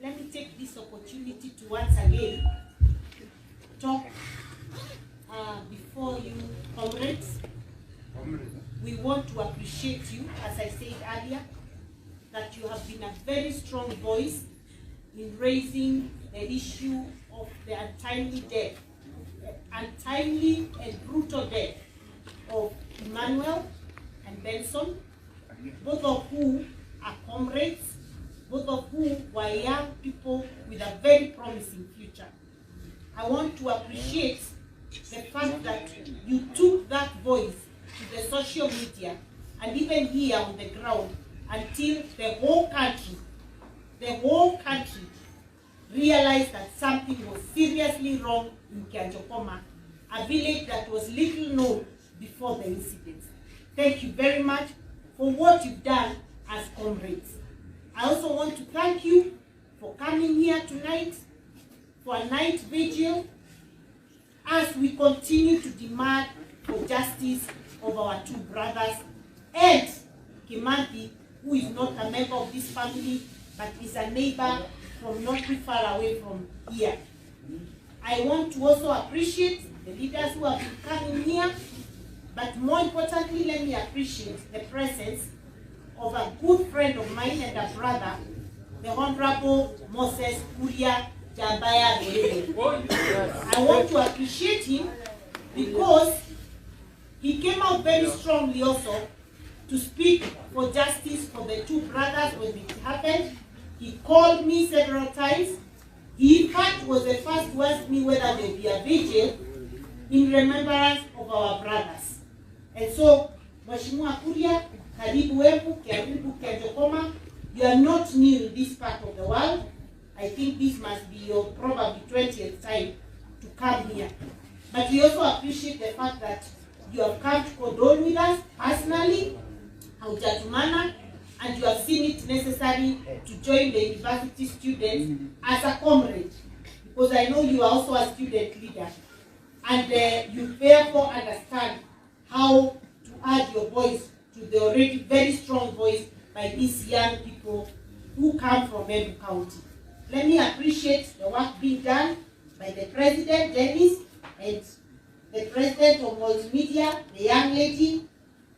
let me take this opportunity to once again talk before you, comrades. We want to appreciate you, as I said earlier, that you have been a very strong voice in raising the issue of the untimely and brutal death of Emmanuel and Benson, both of who are comrades, both of who were young people with a very promising future. I want to appreciate the fact that you took that voice to the social media and even here on the ground until the whole country realized that something was seriously wrong in Kianjokoma, a village that was little known before the incident. Thank you very much for what you've done as comrades. I also want to thank you for coming here tonight for a night vigil as we continue to demand for justice of our two brothers and Kimanthi, who is not a member of this family but is a neighbor from not too far away from here. I want to also appreciate the leaders who have been coming here, but more importantly, let me appreciate the presence of a good friend of mine and a brother, the Honorable Moses Kuria. I want to appreciate him because he came out very strongly also to speak for justice for the two brothers when it happened. He called me several times. He in fact was the first to ask me whether there will be a vigil in remembrance of our brothers. And so, Mheshimiwa Kuria, karibu Embu, karibu Kianjokoma, you are not new in this part of the world. I think this must be your probably 20th time to come here. But we also appreciate the fact that you have come to condole with us personally, haujatumana, and you have seen it necessary to join the university students as a comrade, because I know you are also a student leader, and you therefore understand how to add your voice to the already very strong voice by these young people who come from Embu County. Let me appreciate the work being done by the President, Dennis, and the President of Multimedia, the young lady,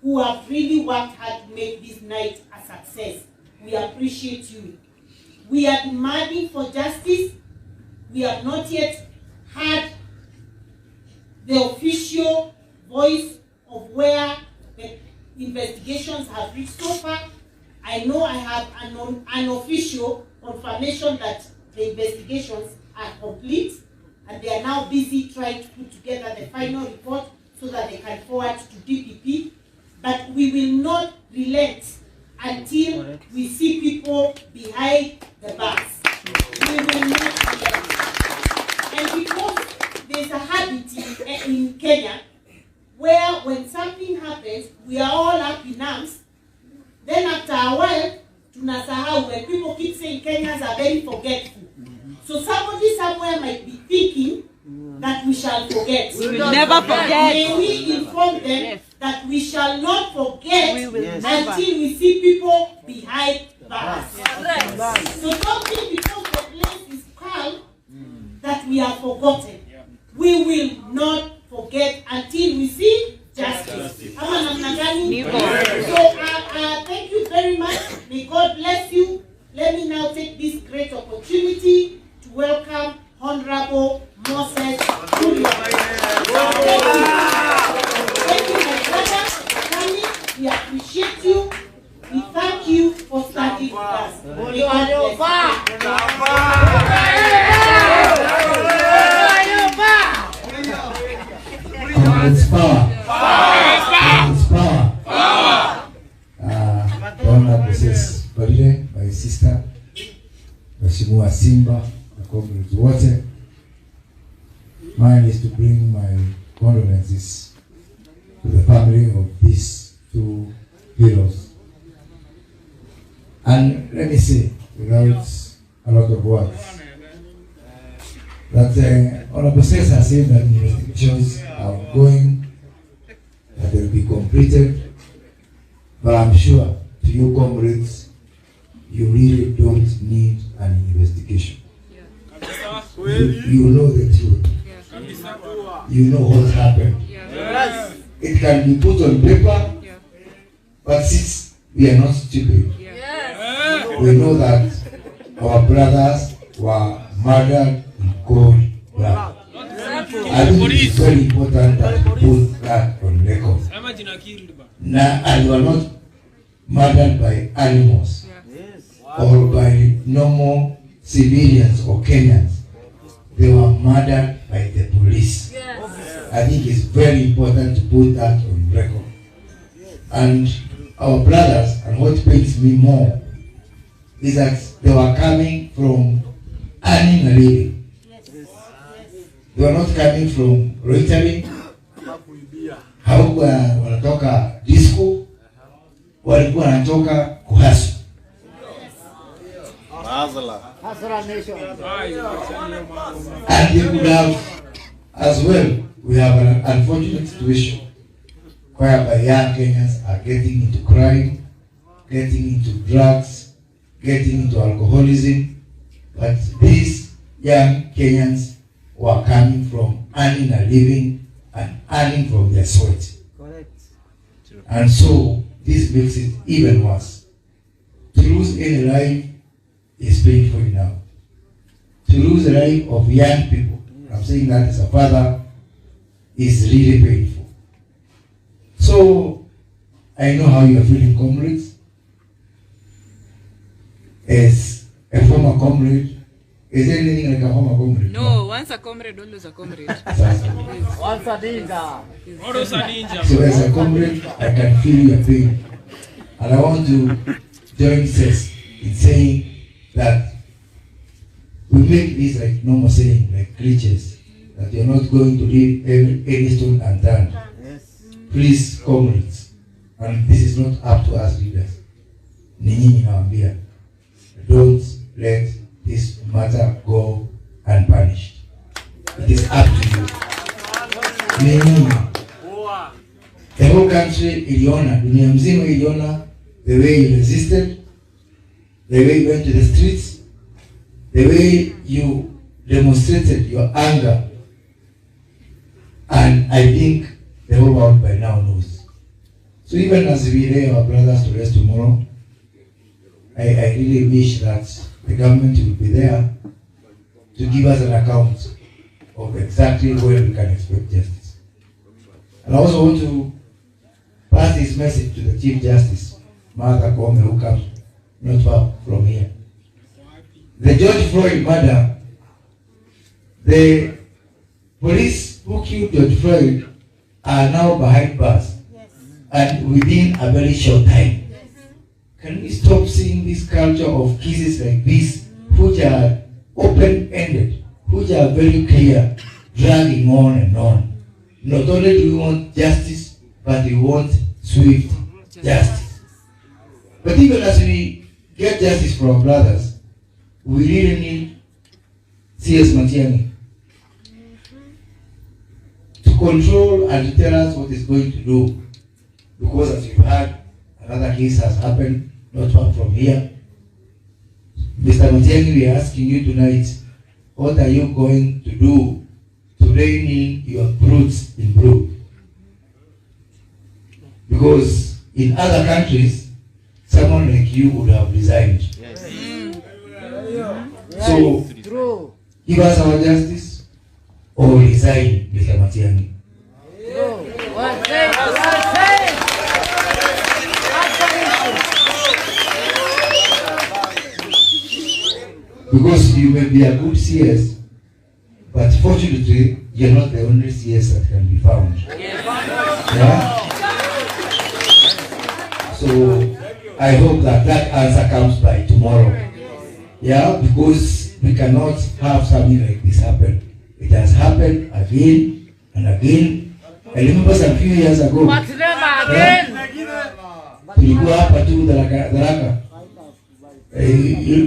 who have really worked hard to make this night a success. We appreciate you. We are demanding for justice. We have not yet had the official voice of where the investigations have reached so far. I know I have an unofficial confirmation that the investigations are complete and they are now busy trying to put together the final report so that they can forward to DPP. But we will not relent until we see people behind the bars. We will not relent. And because there's a habit in Kenya where when something happens, we are all up in arms. Then after a while, tunasahau, when people keep saying Kenyans are very forgetful. So somebody somewhere might be thinking that we shall forget. We will never forget. May we inform them that we shall not forget until we see people behind bars. So don't think because the place is calm that we are forgotten. We will not forget until we see justice. So thank you very much. May God bless you. Let me now take this great opportunity to welcome Honorable Moses Kuria. Thank you, my brother, for coming. We appreciate you. We thank you for standing with us. May God bless you. It's power. It's power. Honorable Mrs. Mbarire, my sister, Mheshimiwa Simba, the comrades wote. Mine is to bring my condolences to the family of these two heroes. And let me say, without a lot of words, that Honorable Cesar said that investigations are ongoing, that they will be completed, but I'm sure to you comrades, you really don't need an investigation. You know the truth. You know what happened. It can be put on paper, but since we are not stupid, we know that our brothers were murdered in cold blood. I think it's very important that we put that on record. Now, and were not murdered by animals or by normal civilians or Kenyans. They were murdered by the police. I think it's very important to put that on record. And our brothers, and what pains me more, is that they were coming from earning a living. They were not coming from loitering. Hawakuwa wanatoka disco, walikuwa wanatoka kuhasu. And they could have, as well, we have an unfortunate situation whereby young Kenyans are getting into crime, getting into drugs, getting into alcoholism. But these young Kenyans were coming from earning a living and earning from their sweat. Correct. And so this makes it even worse. To lose any life is painful enough. To lose the life of young people, I'm saying that as a father, is really painful. So I know how you are feeling, comrades. As a former comrade, is there anything like a former comrade? No, once a comrade, always a comrade. Once a ninja. Always a ninja. So as a comrade, I can feel your pain. And I want to join Cess in saying that we make this like normal saying, like cliches, that you're not going to leave any stone unturned. Yes. Please, comrades, and this is not up to us leaders. Ninyi nawaambia, don't let this matter go unpunished. It is up to you. Ninyi. The whole country iliona, dunia mzima iliona the way you resisted, the way you went to the streets, the way you demonstrated your anger. And I think the whole world by now knows. So even as we lay our brothers to rest tomorrow, I really wish that the government will be there to give us an account of exactly where we can expect justice. And I also want to pass this message to the Chief Justice, Martha Koome, who comes not far from here. The George Floyd murder, the police who killed George Floyd are now behind bars, and within a very short time. Can we stop seeing this culture of cases like this, which are open-ended, which are very clear, dragging on and on? Not only do we want justice, but we want swift justice. But even as we get justice for our brothers, we really need C.S. Matiang'i to control and to tell us what is going to do. Because as you've heard, another case has happened not far from here. Mr. Matiang'i, we are asking you tonight, what are you going to do to rein in your brutes in brood? Because in other countries, someone like you would have resigned. Yes. So, give us our justice or resign, Mr. Matiang'i. Because you may be a good CS, but fortunately, you're not the only CS that can be found. Yeah? So, I hope that that answer comes by tomorrow. Yeah, because we cannot have something like this happen. It has happened again and again. I remember some few years ago. What's them again? Tulikuwa hapa tu Tharaka.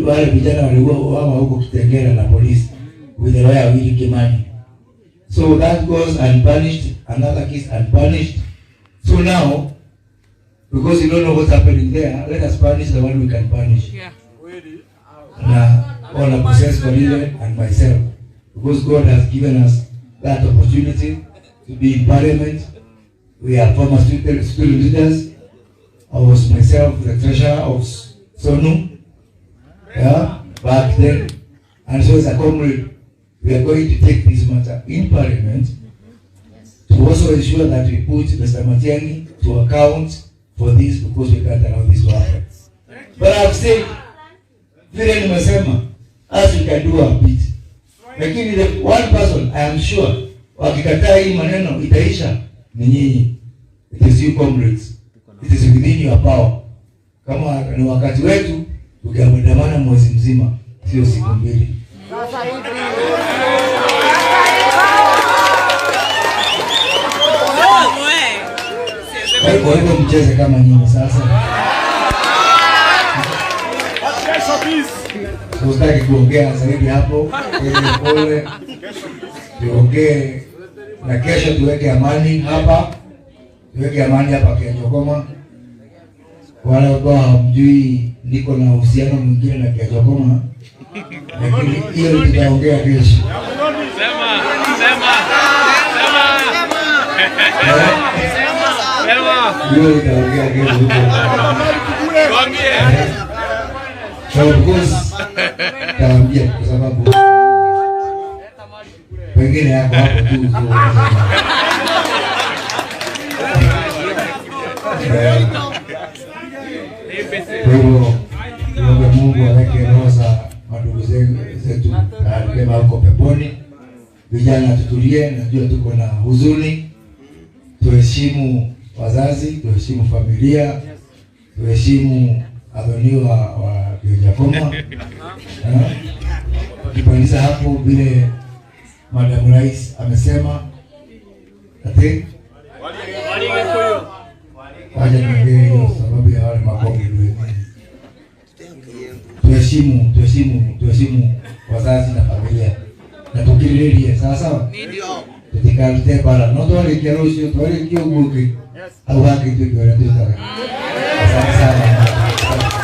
Wale vijana walikuwa huko Kitengela na polisi with the lawyer Willy Kimani. So that goes unpunished, another case unpunished. So now because you don't know what's happening there. Let us punish the one we can punish. Yeah. All the possessed Mbarire and myself, because God has given us that opportunity to be in parliament. We are former student leaders. I was myself the treasurer of Sonu, back then, and so as a comrade, we are going to take this matter in parliament to also ensure that we put Mr. Matiang'i to account for this, because we can't allow this to happen. But I've said, vile nimesema, as we can do our bit. Lakini the one person I am sure wakikataa hii maneno itaisha ni nyinyi. It is you comrades. It is within your power. Kama ni wakati wetu tukiandamana mwezi mzima, sio siku mbili. Kwa hivyo mcheze kama nyinyi sasa. Usitaki kuongea zaidi hapo, pole. Tuongee na kesho tuweke amani hapa. Tuweke amani hapa Kiajokoma. Wala ambao hamjui niko na uhusiano mwingine na Kiajokoma. Lakini hiyo tutaongea kesho. Sema. Hiyo tutaongea kesho. So because taambia kwa sababu pengine yako hapo tu. Kwa Mungu aweke roho za madugu zetu na huko peponi. Vijana tutulie, najua tuko na huzuni. Tuheshimu wazazi, tuheshimu familia, tuheshimu adhoniwa wa Kiajokoma. Tukipandisha hapo vile Madam Rais amesema ati waje niongee sababu ya wale makonge ndio. Tuheshimu wazazi na familia. Na tukililie sawa. Tutikarte para no tole kiarosho tole kiobuke. Au haki tu kwa ndio. Asante sana.